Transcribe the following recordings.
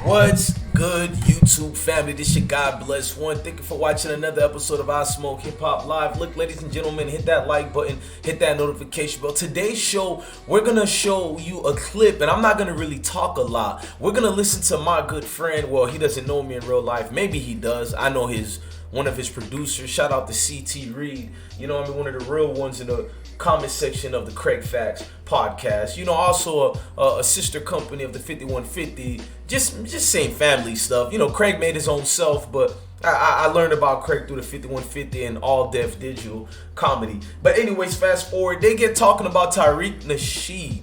What's good, YouTube family? This your God Bless One. Thank you for watching another episode of IsmokeHiphop Live. Look, ladies and gentlemen, hit that like button, hit that notification bell. Today's show, we're gonna show you a clip, and I'm not gonna really talk a lot. We're gonna listen to my good friend. Well, he doesn't know me in real life. Maybe he does. I know one of his producers. Shout out to CT Reed. You know, I mean, one of the real ones in the comment section of the Kraig Facts podcast. You know, also a sister company of the 5150. Just same family stuff. You know, Kraig made his own self, but I learned about Kraig through the 5150 and All Def Digital Comedy. But anyways, fast forward, they get talking about Tariq Nasheed.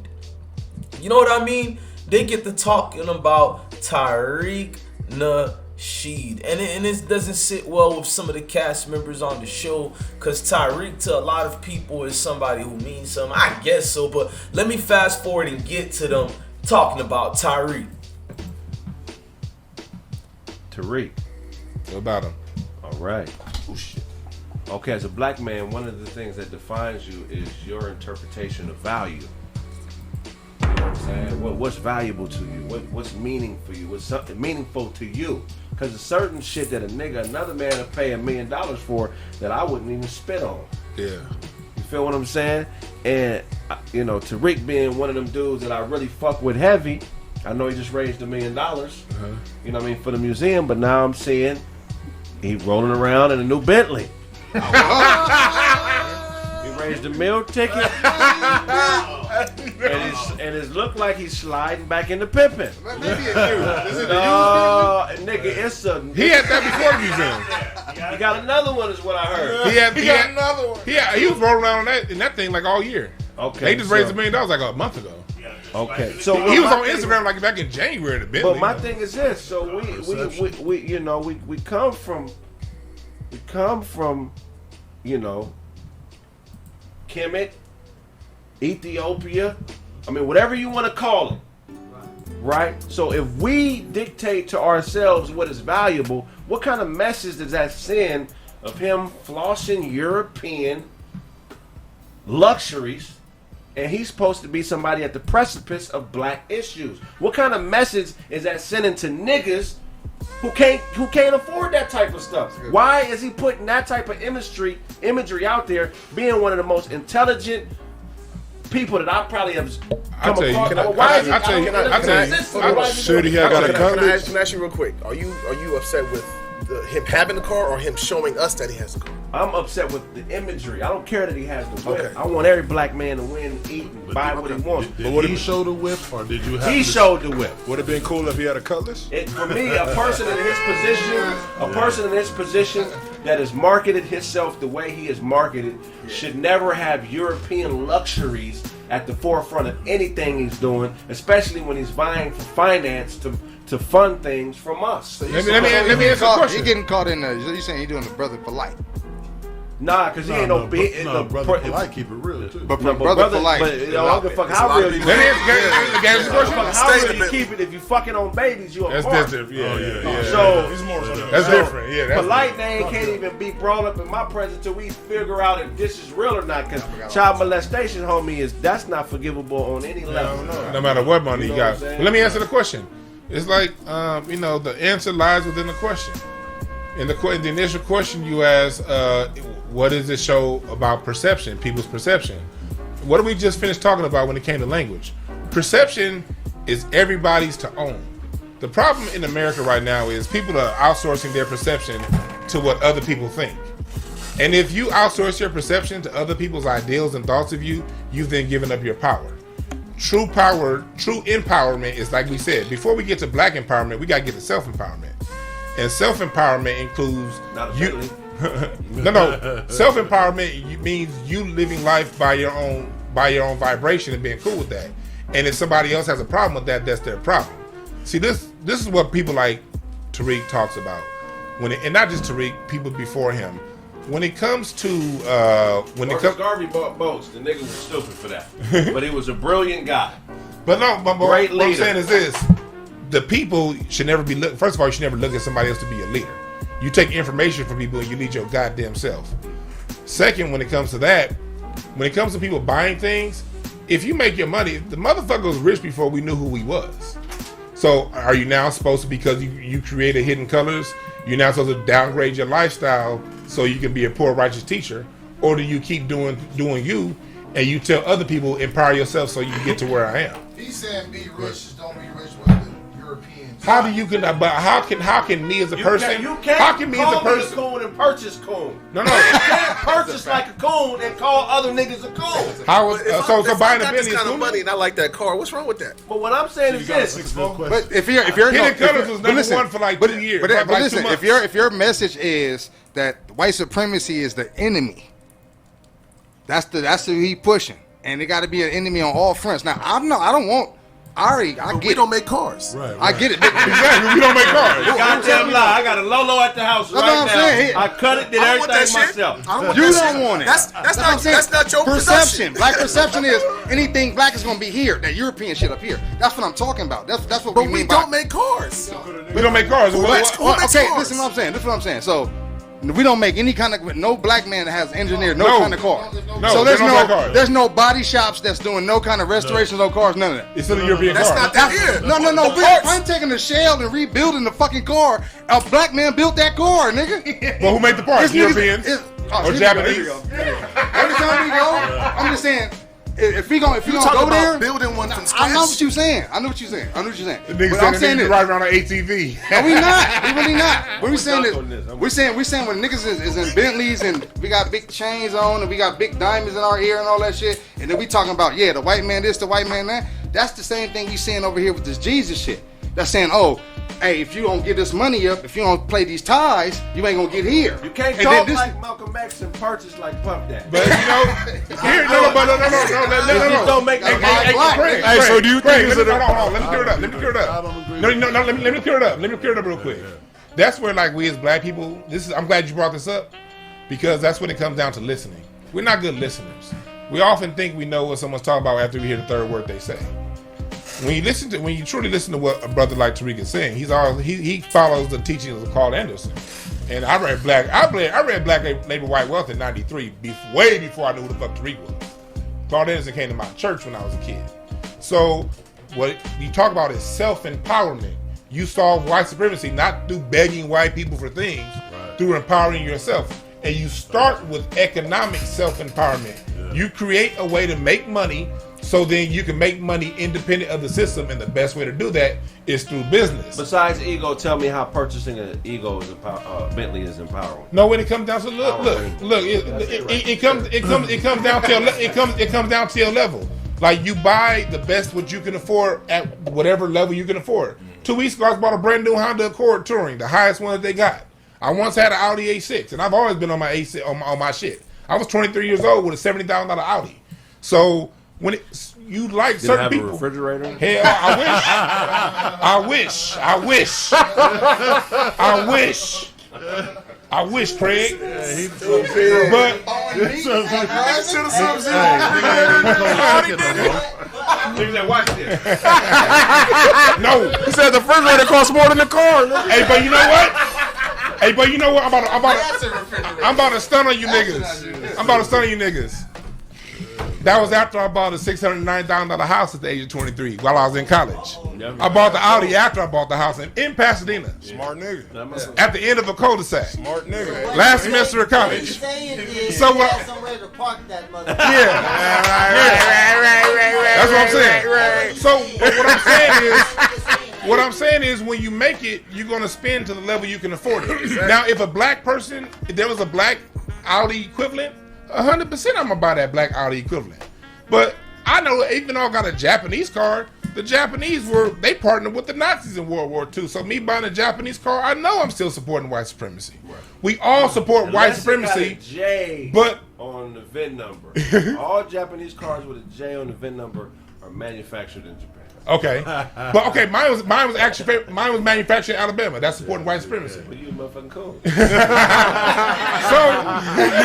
You know what I mean? They get to talking about Tariq Nasheed, and it doesn't sit well with some of the cast members on the show, because Tariq to a lot of people is somebody who means something. I guess so, but let me fast forward and get to them talking about Tariq. What about him? All right. Oh, shit. Okay, as a black man, one of the things that defines you is your interpretation of value. You know what I'm saying? What's valuable to you? What's meaning for you? What's something meaningful to you? Because there's certain shit that another man would pay $1 million for that I wouldn't even spit on. Yeah. You feel what I'm saying? And, you know, Tariq being one of them dudes that I really fuck with heavy. I know he just raised $1 million, you know what I mean, for the museum, but now I'm seeing he rolling around in a new Bentley. He raised a meal ticket, and it looked like he's sliding back into pimping. Maybe it's you. Is it Nigga, it's a... He had that before the museum. He got another one is what I heard. He got another one. He was rolling around in that thing like all year. Okay. They just raised $1 million like a month ago. Okay, so he was on Instagram like back in January to Bentley. But my thing is this: so we you know we come from you know Kemet, Ethiopia. I mean, whatever you want to call it, right? So if we dictate to ourselves what is valuable, what kind of message does that send of him flossing European luxuries? And he's supposed to be somebody at the precipice of black issues. What kind of message is that sending to niggas who can't afford that type of stuff? Why is he putting that type of imagery out there, being one of the most intelligent people that I probably have come across? Why is he? Should he have got a color? Can I ask you real quick? Are you upset with him having the car or him showing us that he has the car? I'm upset with the imagery. I don't care that he has the whip. Okay. I want every black man to win, eat, and buy what he wants. Did he show the whip, or did you have? He showed the whip. Would it have been cool if he had a cutlass? For me, a person in his position that has marketed himself the way he is marketed should never have European luxuries at the forefront of anything he's doing, especially when he's vying for finance to fund things from us. So let me answer the question. He getting caught in you saying he doing the brother polite? Nah, cause he ain't no big. Brother polite, keep it real too. But brother polite. But I don't give a fuck how real you keep it. How real you keep it? If you fucking on babies, you a That's mark. different. Yeah. So that's different. Yeah, that's polite name can't even be brought up in my presence till we figure out if this is real or not. Cause child molestation, homie, that's not forgivable on any level. No matter what money you got. But let me answer the question. It's like you know, the answer lies within the question. In the initial question you asked, what does it show about perception, people's perception? What did we just finish talking about when it came to language? Perception is everybody's to own. The problem in America right now is people are outsourcing their perception to what other people think. And if you outsource your perception to other people's ideals and thoughts of you, you've then given up your power. True power, true empowerment is, like we said, before we get to black empowerment, we got to get to self-empowerment. And self-empowerment includes you. No. Self-empowerment means you living life by your own vibration and being cool with that. And if somebody else has a problem with that, that's their problem. See, this is what people like Tariq talks about. And not just Tariq, people before him. When it comes to Garvey bought boats, the nigga was stupid for that, but he was a brilliant guy. But what I'm saying is this: the people should never be look. First of all, you should never look at somebody else to be a leader. You take information from people and you lead your goddamn self. Second, when it comes to that, when it comes to people buying things, if you make your money, the motherfucker was rich before we knew who he was. So So are you now supposed to, because you created hidden colors, you're now supposed to downgrade your lifestyle so you can be a poor righteous teacher? Or do you keep doing you, and you tell other people, empower yourself so you can get to where I am? He's saying be rich, just don't be rich with the Europeans. How do you but how can me as a person? You can't how can me as a person? Coon and purchase coon. No. You can't purchase like a coon and call other niggas a coon. How was so buying a got Bentley this kind of money and I like that car? What's wrong with that? But what I'm saying is this. But if you're Hidden Colors was number one for like 2 years. But like listen, 2 months. if your message is that white supremacy is the enemy, that's who he pushing, and it got to be an enemy on all fronts. Now I don't want. I get we it. don't make cars. Right. I get it. Exactly. We don't make cars. Goddamn lie. I got a Lolo at the house That's right what I'm now. saying. I cut it, did I don't want everything that shit. myself. I don't want You that don't shit. want it. That's what I'm saying. not your perception. production. Black perception is anything black is gonna be here. That European shit up here. That's what I'm talking about. That's what But we we mean don't by. make cars. We don't make cars. Who makes Okay, cars? listen what I'm saying. This is what I'm saying. So we don't make any kind of no black man that has engineered no kind of car. No, so they don't make cars. there's no body shops that's doing no kind of restorations on cars. None of that. It's still a European That's car. not that here. No. The parts. I'm taking the shell and rebuilding the fucking car. A black man built that car, nigga. Well, who made the parts? This nigga's- Europeans oh, or here we Japanese? go. Every time we go, I'm just saying, if we gonna You go talking there, about building one from I scratch? know what you're saying. I know what you're saying. The But nigga I'm said saying they this. ride around an ATV. No, we not. We really not. What we saying dunk on this. is, we're saying when niggas is in Bentleys and we got big chains on and we got big diamonds in our ear and all that shit, and then we talking about the white man this, the white man that. That's the same thing we saying over here with this Jesus shit. That's saying, oh, hey, if you don't get this money up, if you don't play these ties, you ain't gonna get here. You can't And talk then like Malcolm X and purchase like Puff Daddy. But here, no. Just don't make Hey, so do you think hold on, let me clear it up. I don't agree. No, let me clear it up. Let me clear it up real quick. That's where, like, we as black people, I'm glad you brought this up, because that's when it comes down to listening. We're not good listeners. We often think we know what someone's talking about after we hear the third word they say. When you truly listen to what a brother like Tariq is saying, he follows the teachings of Carl Anderson. And I read Black Labor White Wealth in '93, way before I knew who the fuck Tariq was. Carl Anderson came to my church when I was a kid. So what you talk about is self-empowerment. You solve white supremacy not through begging white people for things, through empowering yourself. And you start with economic self-empowerment. Yeah. You create a way to make money, so then you can make money independent of the system, and the best way to do that is through business. Besides ego, tell me how purchasing an ego is Bentley is empowering. No, when it comes down to it comes down to your level. Like, you buy the best what you can afford at whatever level you can afford. 2 weeks ago, I bought a brand new Honda Accord Touring, the highest one that they got. I once had an Audi A6, and I've always been on my A6 on my shit. I was 23 years old with a $70,000 Audi. So when you like certain have people, a refrigerator? hell, I wish, Kraig. But watch this. No, He said the refrigerator costs more than the car. Hey, but you know what? I'm about to stun on you niggas. That was after I bought a $609,000 house at the age of 23 while I was in college. I bought the Audi after I bought the house in Pasadena. Smart nigga. At the end of a cul-de-sac. Smart nigga. Last semester of college. So what? Somewhere to park that motherfucker. That's what I'm saying. So what I'm saying is when you make it, you're gonna spend to the level you can afford it. Now, if there was a black Audi equivalent, 100% I'm gonna buy that black Audi equivalent. But I know even though I got a Japanese car, the Japanese they partnered with the Nazis in World War II. So me buying a Japanese car, I know I'm still supporting white supremacy. Right. We all support white supremacy. Got a J but on the VIN number. All Japanese cars with a J on the VIN number are manufactured in Japan. Okay, but okay, mine was manufactured in Alabama. That's supporting white supremacy. But you motherfucking cool. So you're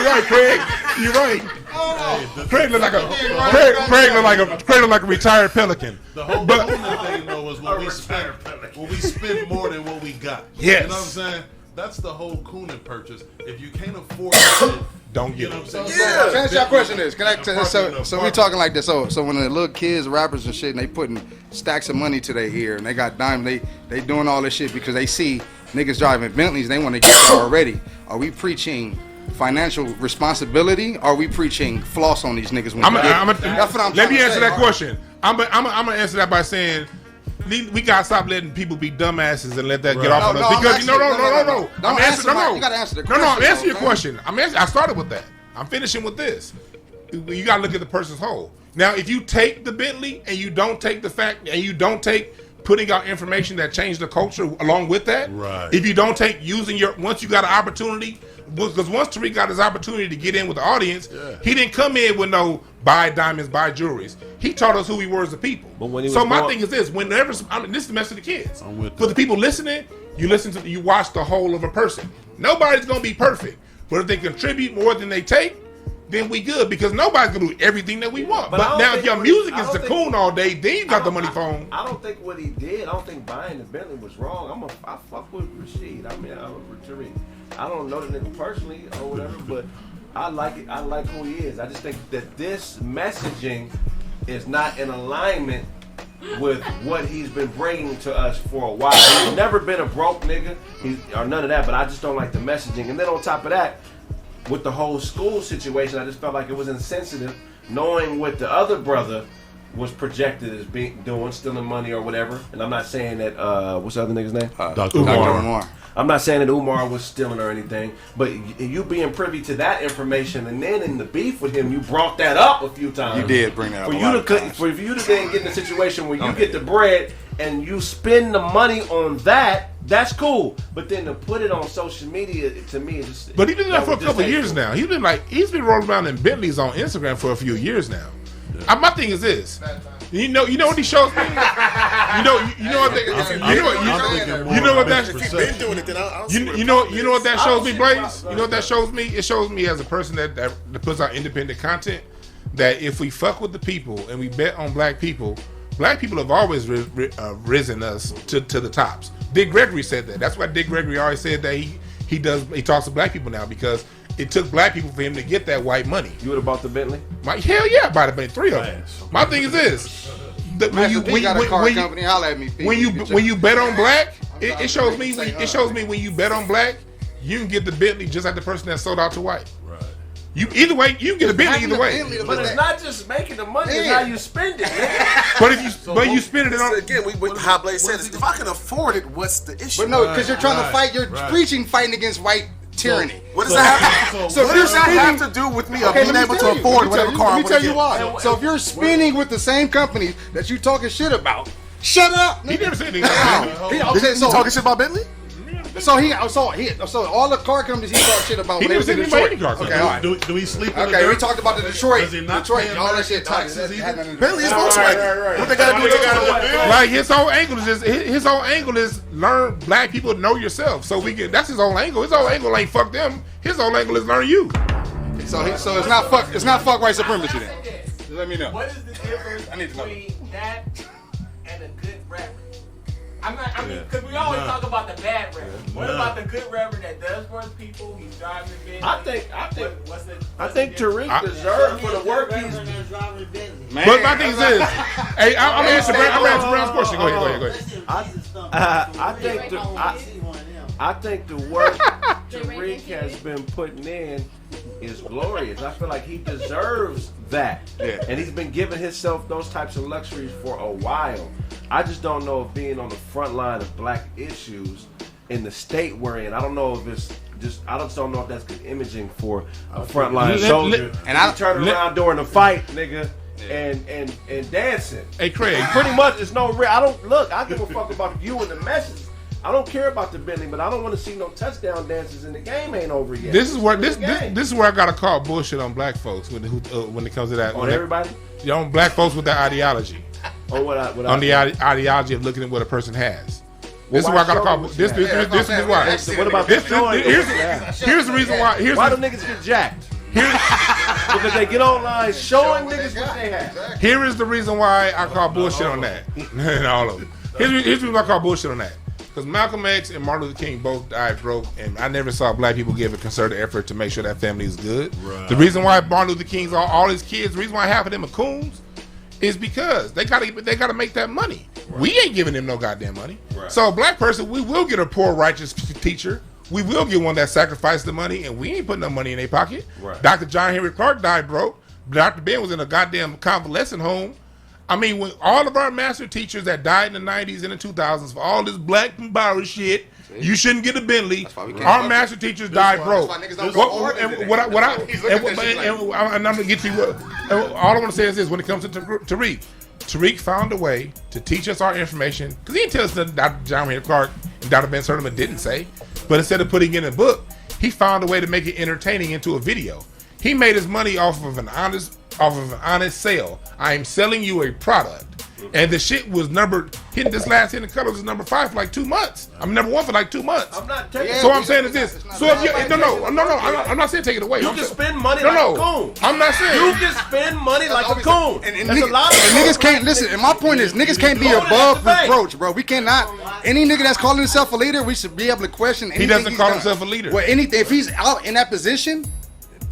right, Kraig. You're right. Kraig look like a retired pelican. The whole thing though was when we spend more than what we got. Yes. You know what I'm saying? that's the whole Coonan purchase. If you can't afford it, don't get what I'm it. saying? So answer your question is, so we talking like this. So when the little kids, rappers and shit, and they putting stacks of money to their ear, and they got diamond, they doing all this shit because they see niggas driving Bentleys, they want to get there already. Are we preaching financial responsibility? Or are we preaching floss on these niggas? That's what I'm let me answer that question. I'm gonna answer that by saying we gotta stop letting people be dumbasses and let that get off on us. Because no. You gotta answer the question. I'm answering your question. I started with that. I'm finishing with this. You gotta look at the person's whole. Now, if you take the Bentley and you don't take the fact and you don't take putting out information that changed the culture along with that, right. If you don't take using once you got an opportunity, because once Tariq got his opportunity to get in with the audience, he didn't come in with no buy diamonds, buy jewelries. He taught us who we were as a people. So my thing is this: whenever this is the message to the kids. For the people listening, you watch the whole of a person. Nobody's gonna be perfect, but if they contribute more than they take, then we good, because nobody's gonna do everything that we want. But now if your music is the coon all day, then you got the money phone. I don't think what he did, I don't think buying the Bentley was wrong. I fuck with Rasheed. I mean, I'm with Tariq. I don't know the nigga personally or whatever, but I like it. I like who he is. I just think that this messaging is not in alignment with what he's been bringing to us for a while. He's never been a broke nigga or none of that, but I just don't like the messaging. And then on top of that, with the whole school situation, I just felt like it was insensitive, knowing what the other brother was projected as doing, stealing money or whatever. And I'm not saying that, what's the other nigga's name? Dr. Umar. I'm not saying that Umar was stealing or anything, but you being privy to that information, and then in the beef with him, you brought that up a few times. You did bring that up. For you to then get in a situation where you get the bread and you spend the money on that, that's cool. But then to put it on social media, to me, is just. But he did that for a couple of years now. He's been rolling around in Bentleys on Instagram for a few years now. My thing is this. You know what he shows me? You know what that shows me, Blaze? You know what that shows me? It shows me as a person that puts out independent content, that if we fuck with the people and we bet on black people have always risen us to the tops. Dick Gregory said that. That's why Dick Gregory always said that he talks to black people now, because it took black people for him to get that white money. You would have bought the Bentley? Hell yeah, I bought the Bentley. 3 of them. My thing is this: when you bet on black, it shows me when you bet on black, you can get the Bentley just like the person that sold out to white. Right. Either way, you can get a Bentley either way. But it's not just making the money; it's how you spend it. But you spend it on again. What Hot Blaze said is, if I can afford it, what's the issue? But no, because you're trying to fight. You're preaching fighting against white tyranny. What does that have to do with me being able to afford whatever car I want to get? Let me tell you why. So if you're spinning with the same company that you talking shit about, shut up. He never said anything. So talking shit about Bentley? So all the car companies he talked shit about when they was in Detroit. Okay, all right. Do we sleep? Okay, we talked about the Detroit. Does he not Detroit, pay all that shit. taxes Bentley is Volkswagen. What they got to do with it? Like his whole angle is learn black people, know yourself. So that's his whole angle. His whole angle ain't fuck them. His whole angle is learn you. So it's not fuck white supremacy then. Just let me know. What is the difference between that and a good rapper? I mean, because we always talk about the bad rapper. What about the good rapper that does for his people? He's driving Bentley. I think Tariq deserves for the work he's. But my thing is this. Hey, I'm answering Brown's question. Go ahead. I think the work Tariq has been putting in is glorious. I feel like he deserves that. Yeah. And he's been giving himself those types of luxuries for a while. I just don't know if being on the front line of black issues in the state we're in, I don't know if it's just, I just don't know if that's good imaging for a frontline soldier. And I turn around during the fight, nigga. And dancing. Hey, Kraig. Pretty much, it's no real. I give a fuck about you and the message. I don't care about the Bentley, but I don't want to see no touchdown dances, and the game ain't over yet. This is where I gotta call bullshit on black folks when it comes to that. On everybody? On black folks with that ideology. On the ideology of looking at what a person has. This is why I gotta call. This is why. What about this? Here's the reason why. Why do niggas get jacked? Because they get online showing niggas what they have. Here is the reason why I call bullshit on that. And all of them. Here's the reason why I call bullshit on that. Because Malcolm X and Martin Luther King both died broke, and I never saw black people give a concerted effort to make sure that family is good. Right. The reason why Martin Luther King's all his kids, the reason why half of them are coons, is because they gotta make that money. Right. We ain't giving them no goddamn money. Right. So a black person, we will get a poor righteous teacher. We will get one that sacrificed the money, and we ain't putting no money in their pocket. Right. Dr. John Henry Clark died broke. Dr. Ben was in a goddamn convalescent home. I mean, when all of our master teachers that died in the 90s and the 2000s for all this black and power shit, you shouldn't get a Bentley. Our master teachers died broke. And I'm gonna get to you. All I want to say is this: when it comes to Tariq found a way to teach us our information, because he didn't tell us that Dr. John Henry Clark and Dr. Ben Sertiman didn't say, but instead of putting it in a book, he found a way to make it entertaining into a video. He made his money off of an honest sale. I am selling you a product. And the shit was hitting this last hit in colors was number 5 for like 2 months. I'm number 1 for like 2 months. I'm not taking it. So I'm saying is this. So if you I'm not saying take it away. You can spend money like a coon. I'm not saying you can spend money like a coon. And niggas can't listen. And my point is niggas can't be above reproach, bro. We cannot. Any nigga that's calling himself a leader, we should be able to question anything. He doesn't call himself a leader. Well, anything if he's out in that position,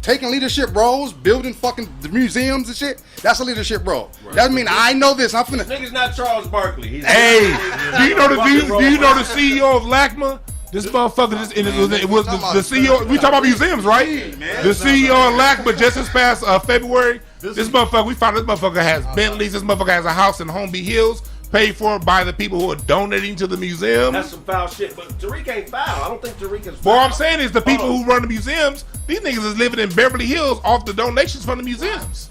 taking leadership roles, building fucking the museums and shit, that's a leadership role. Right. That mean I know this. I'm finna. Nigga's not Charles Barkley. Hey, do you know the CEO of LACMA? This motherfucker, it was the CEO. We talk about museums, right? The CEO of LACMA just this past February. This motherfucker, we found this motherfucker has Bentleys. This motherfucker has a house in Holmby Hills, paid for by the people who are donating to the museum. That's some foul shit, but Tariq ain't foul. I don't think Tariq is foul. What I'm saying is the people who run the museums, these niggas is living in Beverly Hills off the donations from the museums.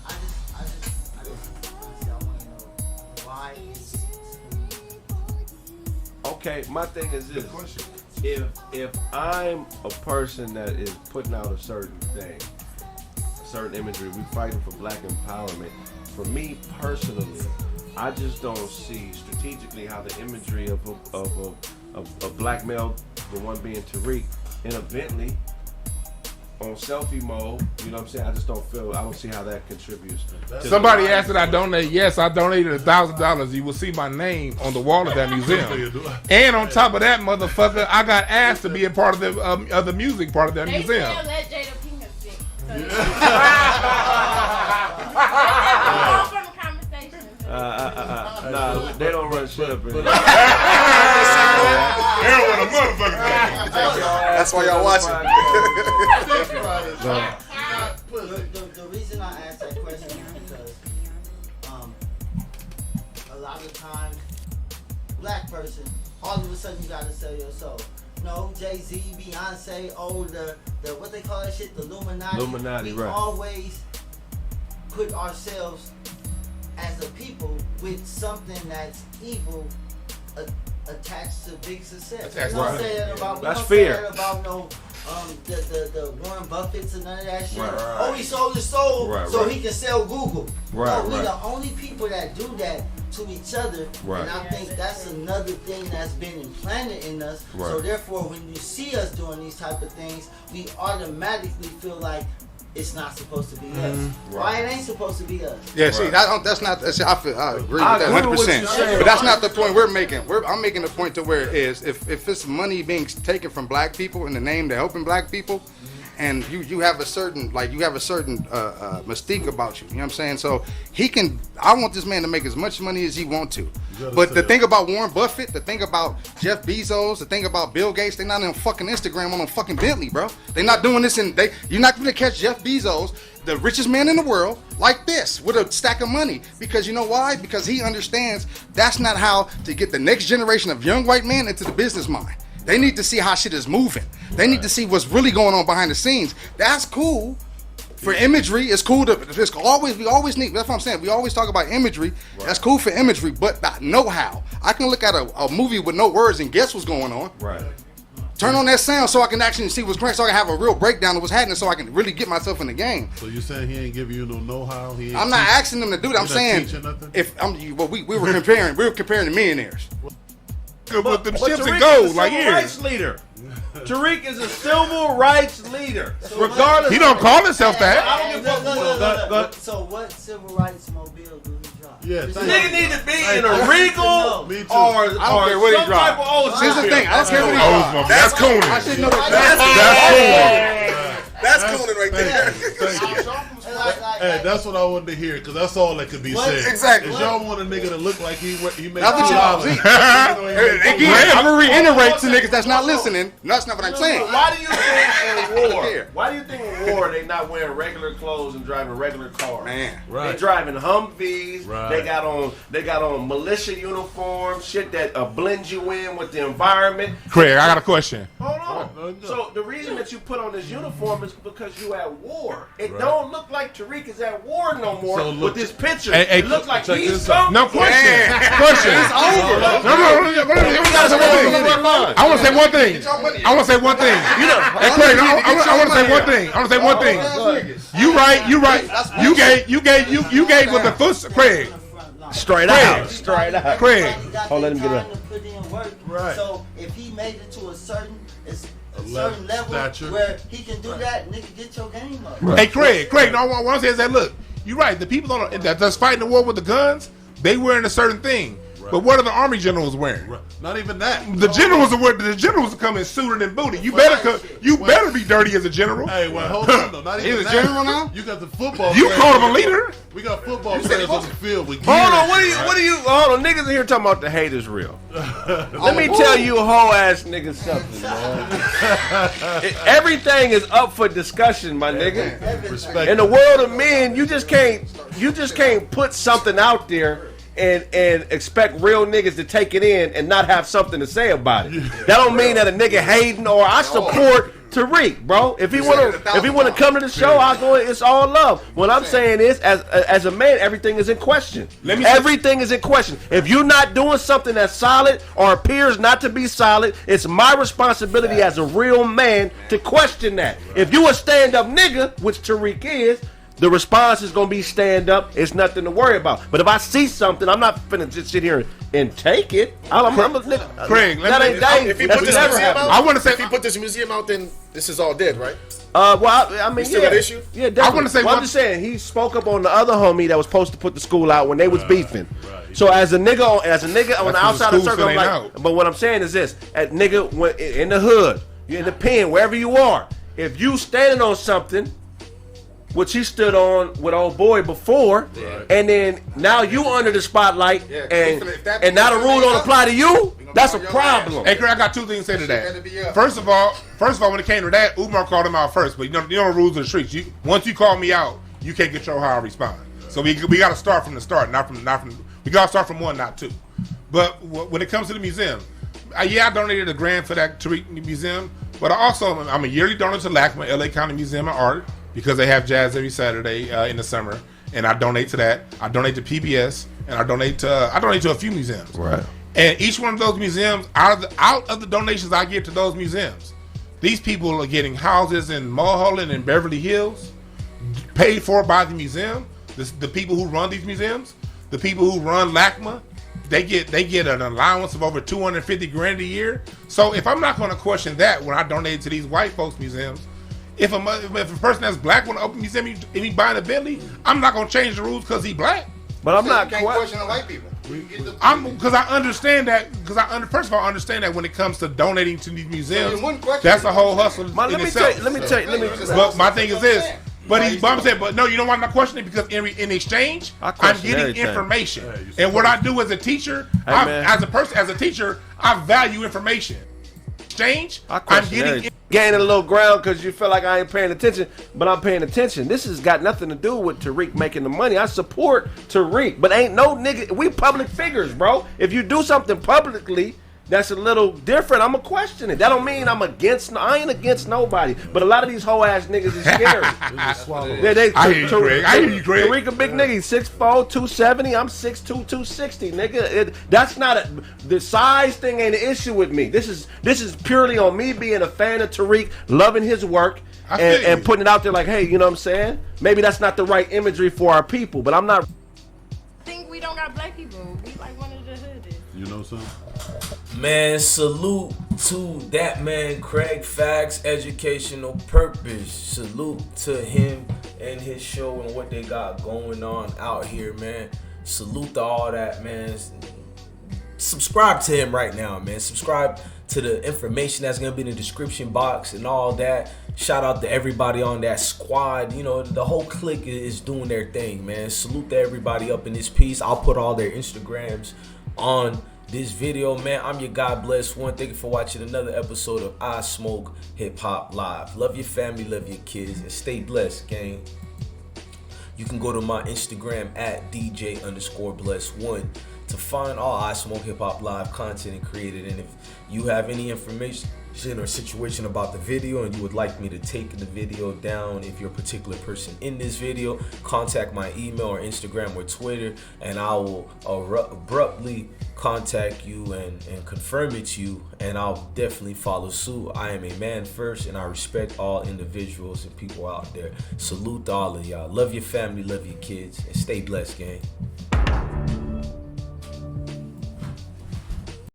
Okay, my thing is this. If I'm a person that is putting out a certain thing, a certain imagery, we fighting for black empowerment. For me personally, I just don't see strategically how the imagery of a black male, the one being Tariq, in a Bentley on selfie mode, you know what I'm saying? I don't see how that contributes. Somebody asked that I donate. Yes, I donated $1,000. You will see my name on the wall of that museum. And on top of that, motherfucker, I got asked to be a part of the music part of that museum. Nah, they don't run shit up in there. That's why y'all watching. The reason I asked that question is because a lot of times, black person, all of a sudden you gotta sell your soul. No, Jay-Z, Beyonce, the what they call that shit, the Illuminati. We always put ourselves as a people with something that's evil attached to big success. We don't say that about, that's fear. Say that about the Warren Buffetts and none of that shit. Right. Oh, he sold his soul so he can sell Google. No, we're the only people that do that to each other. Right. And I think that's another thing that's been implanted in us. Right. So therefore, when you see us doing these type of things, we automatically feel like it's not supposed to be us. Why it ain't supposed to be us? Yeah, see, that's not. I agree with that 100%. But that's not the point we're making. I'm making the point to where it is if it's money being taken from black people in the name to helping black people, and you have a certain mystique about you. You know what I'm saying? So I want this man to make as much money as he want to. But the thing about Warren Buffett, the thing about Jeff Bezos, the thing about Bill Gates, they're not on fucking Instagram on a fucking Bentley, bro. They're not doing this you're not gonna catch Jeff Bezos, the richest man in the world, like this, with a stack of money. Because you know why? Because he understands that's not how to get the next generation of young white men into the business mind. They need to see how shit is moving. They need to see what's really going on behind the scenes. That's cool. For imagery, it's cool we always need, that's what I'm saying. We always talk about imagery. Right. That's cool for imagery, but that know-how. I can look at a movie with no words and guess what's going on. Right. Turn on that sound so I can actually see what's going on, so I can have a real breakdown of what's happening, so I can really get myself in the game. So you're saying he ain't giving you no know-how? I'm not asking them to do that. I'm saying we were comparing the millionaires. But them ships and gold, like here. Rights leader. Tariq is a civil rights leader. Regardless, he don't call himself that. I don't give a fuck. So what civil rights mobile do he drive? Yeah, Nigga need to be in a Regal Me too. or I don't care what he some type drive. of old Here's the thing. I don't care what he Oldsmobile. drive. That's Coonan. I should know that. That's Coonan right there. Thank you. Hey, that's what I wanted to hear because that's all that could be said. Exactly. Cause y'all want a nigga to look like he makes That's what y'all $2. see. Again, I'm gonna reiterate to niggas that's not listening. No, that's not what I'm saying. Why do you think in war? Why do you think in war they not wearing regular clothes and driving regular cars? Man, Right. They driving Humvees. Right. They got on militia uniforms, shit that blends you in with the environment. Craig, I got a question. Hold on. So the reason that you put on this uniform is because you at war. It don't look like Tariq is at war no more So with this picture. Hey, it looks like check he's this out. No question. Question. it's over. No. I want to say one thing. I want to say one thing. Hey, Craig, I want to say one thing. I want to say one thing. You right. You gave with the foot, Craig. Straight Craig. out. Straight out. Craig. Hold, let him get it up. Put in work. Right. So if he made it to a certain level, level stature. where he can do that, nigga, get your game up. Hey, Craig. No, what I say is that look, you're right. The people that's fighting the war with the guns, they wearing a certain thing. Right. But what are the army generals wearing? Right. Not even that. The generals are coming suited and booted. You better be dirty as a general. Hey, well, hold on though. Not even He's a that. general now? You got the football. You players. called him a leader. We got football players on the field with gear. Hold on, hold on, niggas in here talking about the hate is real. Let me tell you hoe ass niggas something, man. Everything is up for discussion, my nigga. Respect. In the world of men, you just can't put something out there and expect real niggas to take it in and not have something to say about it. That don't mean that a nigga hating or I support Tariq, bro. If he wanna come to the show, I'll go. It's all love. What I'm saying is, as a man, everything is in question. Everything is in question. If you're not doing something that's solid or appears not to be solid, it's my responsibility as a real man to question that. If you a stand-up nigga, which Tariq is, the response is gonna be stand up. It's nothing to worry about. But if I see something, I'm not finna just sit here and take it. I'm a nigga. Craig, If he put this museum out, I want to say, if he put this museum out, then this is all dead, right? Well, I mean, still got issue? Yeah, definitely. I wanna say I'm just saying he spoke up on the other homie that was supposed to put the school out when they was beefing. Right. So as a nigga on the outside of the circle, I'm like, but what I'm saying is this: at nigga in the hood, you're in the pen, wherever you are, if you standing on something, which he stood on with old boy before, and then now you under the spotlight, and now the rule don't apply to you. That's a problem. Hey, Craig, I got two things to say to that. First of all, when it came to that, Umar called him out first. But you know the rules of the streets. Once you call me out, you can't control how I respond. So we got to start from the start, not from. We got to start from one, not two. But when it comes to the museum, I donated $1,000 for that Tariq museum. But I'm a yearly donor to LACMA, LA County Museum of Art, because they have jazz every Saturday in the summer, and I donate to that. I donate to PBS, and I donate to a few museums. Right. And each one of those museums, out of the donations I give to those museums, these people are getting houses in Mulholland and Beverly Hills, paid for by the museum. The people who run these museums, the people who run LACMA, they get an allowance of over $250,000 a year. So if I'm not going to question that when I donate to these white folks museums, if a person that's black want to open a museum and he buying a Bentley, I'm not going to change the rules because he black. But I'm not questioning white people. Because I understand that. First of all, I understand that when it comes to donating to these museums, that's a whole hustle in itself. Let me tell you. But my thing is this. But I'm saying, but no, you know why I'm not questioning? Because in exchange, I'm getting information. And what I do as a teacher, as a teacher, I value information. Exchange, I'm getting gaining a little ground because you feel like I ain't paying attention, but I'm paying attention. This has got nothing to do with Tariq making the money. I support Tariq, but ain't no nigga. We public figures, bro. If you do something publicly that's a little different, I'ma question it. That don't mean I ain't against nobody. But a lot of these hoe ass niggas is scary. I hear you, Craig. Tariq a big nigga. He's 6'4", 270. I'm 6'2", 260, nigga. That's not the size thing ain't an issue with me. This is purely on me being a fan of Tariq, loving his work, and putting it out there like, hey, you know what I'm saying? Maybe that's not the right imagery for our people, but I'm not. I think we don't got black people. We like one of the hood. You know something? Man, salute to that man, Kraig. Facts, educational purpose. Salute to him and his show and what they got going on out here, man. Salute to all that, man. Subscribe to him right now, man. Subscribe to the information that's gonna be in the description box and all that. Shout out to everybody on that squad. You know, the whole clique is doing their thing, man. Salute to everybody up in this piece. I'll put all their Instagrams on this video, man. I'm your God Bless One. Thank you for watching another episode of I Smoke Hip Hop Live. Love your family, love your kids, and stay blessed, gang. You can go to my Instagram at DJ_bless1 to find all I Smoke Hip Hop Live content and created. And if you have any information or situation about the video and you would like me to take the video down, if you're a particular person in this video, contact my email or Instagram or Twitter, and I will abruptly contact you and confirm it to you, and I'll definitely follow suit. I am a man first, and I respect all individuals and people out there. Salute to all of y'all. Love your family, love your kids, and stay blessed, gang.